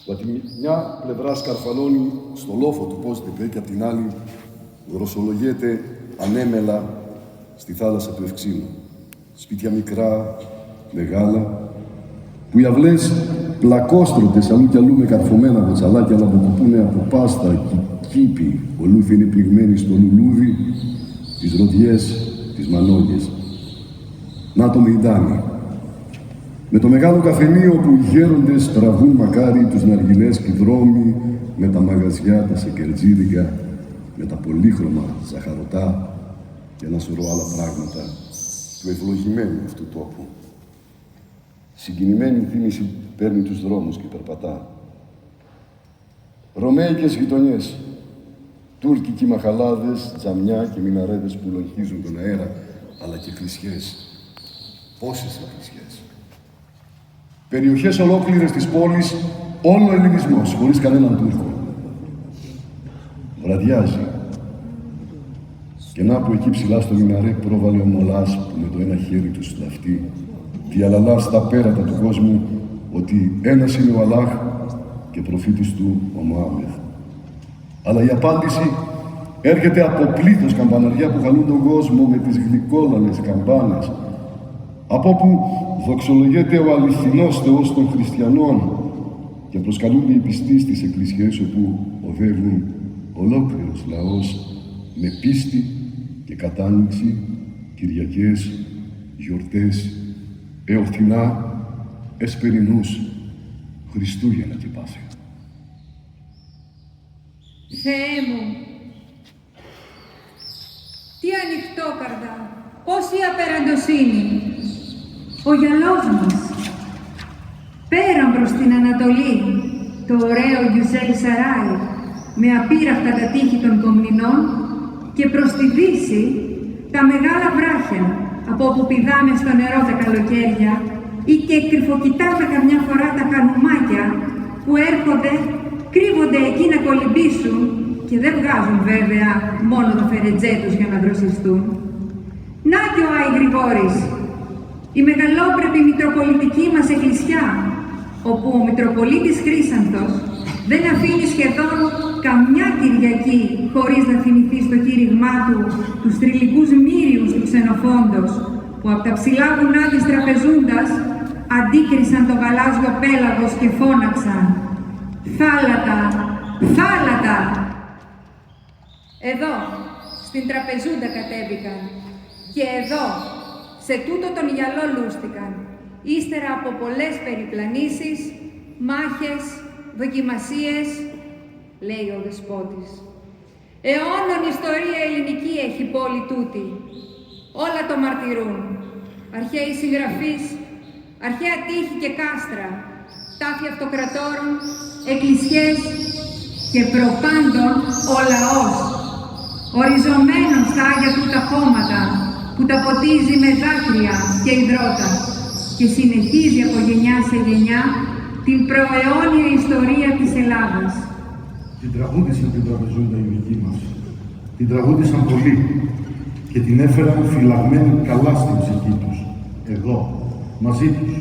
που από τη μια πλευρά σκαρφαλώνει στο λόφο του Πόστεπε και από την άλλη δροσολογείται ανέμελα στη θάλασσα του Ευξήνου. Σπίτια μικρά, μεγάλα, που οι αυλές πλακόστρωτες αλλού κι αλλού με καρφωμένα μποτσαλάκια να αποκουπούνε από πάστα και κήποι, ολούθι είναι πληγμένοι στο λουλούδι, τις ροδιές, τις μανόγες. Να το Μεϊντάνι. Με το μεγάλο καφενείο που οι γέροντες τραβούν μακάρι τους ναργιλές και δρόμοι, με τα μαγαζιά, τα σεκερτζίδικα, με τα πολύχρωμα ζαχαρωτά και ένα σωρό άλλα πράγματα του ευλογημένου αυτού τόπου. Συγκινημένη θύμηση παίρνει τους δρόμους και περπατά. Ρωμαϊκές γειτονιές, τουρκικοί μαχαλάδες, τζαμιά και μιναρέδες που λογίζουν τον αέρα, αλλά και εκκλησιές. Πόσες εκκλησιές. Περιοχές ολόκληρες της πόλης, όλο ελληνισμός, χωρίς κανέναν Τούρκο. Βραδιάζει. Και να που εκεί ψηλά στο μιναρέ πρόβαλε ο Μολάς που με το ένα χέρι του σταυτεί διαλαλά στα πέρατα του κόσμου ότι ένας είναι ο Αλλάχ και προφήτης του ο Μωάμεθ. Αλλά η απάντηση έρχεται από πλήθος καμπαναριά που χαλούν τον κόσμο με τις γλυκόλαλες καμπάνες, από όπου δοξολογείται ο αληθινός Θεός των χριστιανών και προσκαλούνται οι πιστοί στις εκκλησιές όπου οδεύουν ολόκληρος λαός με πίστη και κατάνοιξη, Κυριακές, γιορτές, εορτινά, εσπερινούς, Χριστούγεννα και Πάσχα. Θεέ μου, τι ανοιχτόκαρδα, πόση απεραντοσύνη. Ο γυαλός μας, πέραν προς την Ανατολή, το ωραίο Γιουσέλ Σαράι, με απείραχτα τα τείχη των Κομνηνών και προς τη δύση τα μεγάλα βράχια, από όπου πηδάμε στο νερό τα καλοκαίρια ή και κρυφοκοιτάμε καμιά φορά τα χανουμάκια που έρχονται, κρύβονται εκεί να κολυμπήσουν και δεν βγάζουν βέβαια μόνο το φερετζέ τους για να δροσιστούν. Να και ο Άι Γρηγόρης, η μεγαλόπρεπη μητροπολιτική μας εκκλησιά, όπου ο Μητροπολίτης Χρύσανθος δεν αφήνει σχεδόν καμιά Κυριακή χωρίς να θυμηθεί στο κήρυγμά του τους θρυλικούς μύριους του Ξενοφόντος, που από τα ψηλά βουνά της τραπεζούντας αντίκρισαν το γαλάζιο πέλαγος και φώναξαν «Θάλατα! Θάλατα!». Εδώ, στην τραπεζούντα κατέβηκαν και εδώ, σε τούτο τον γυαλό λούστηκαν, ύστερα από πολλές περιπλανήσεις, μάχες, δοκιμασίες, λέει ο Δεσπότης. Αιώνων ιστορία ελληνική έχει πόλη τούτη. Όλα το μαρτυρούν. Αρχαίοι συγγραφείς, αρχαία τείχη και κάστρα, τάφη αυτοκρατόρων, εκκλησιές και προπάντων ο λαός, οριζωμένος στα άγια του τα χώματα, που τα ποτίζει με δάκρυα και υδρότα και συνεχίζει από γενιά σε γενιά την προαιώνια ιστορία της Ελλάδας. Την τραγούδισαν την τραπεζούντα οι δικοί μας. Την τραγούδισαν πολύ και την έφεραν φυλαγμένη καλά στην ψυχή τους. Εδώ, μαζί τους.